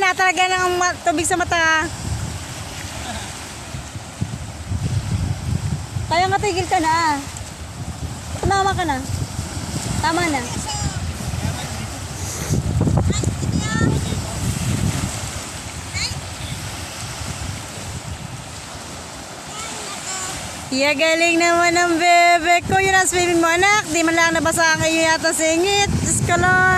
Natalaga ng tubig sa mata. Kaya nga tigil ka na. Tumama ka na. Tama na. Yeah, galing naman ng bebe ko. Yun ang swimming mo, anak. Di man lang nabasa kayo yata singit. Diyos ko, Lord.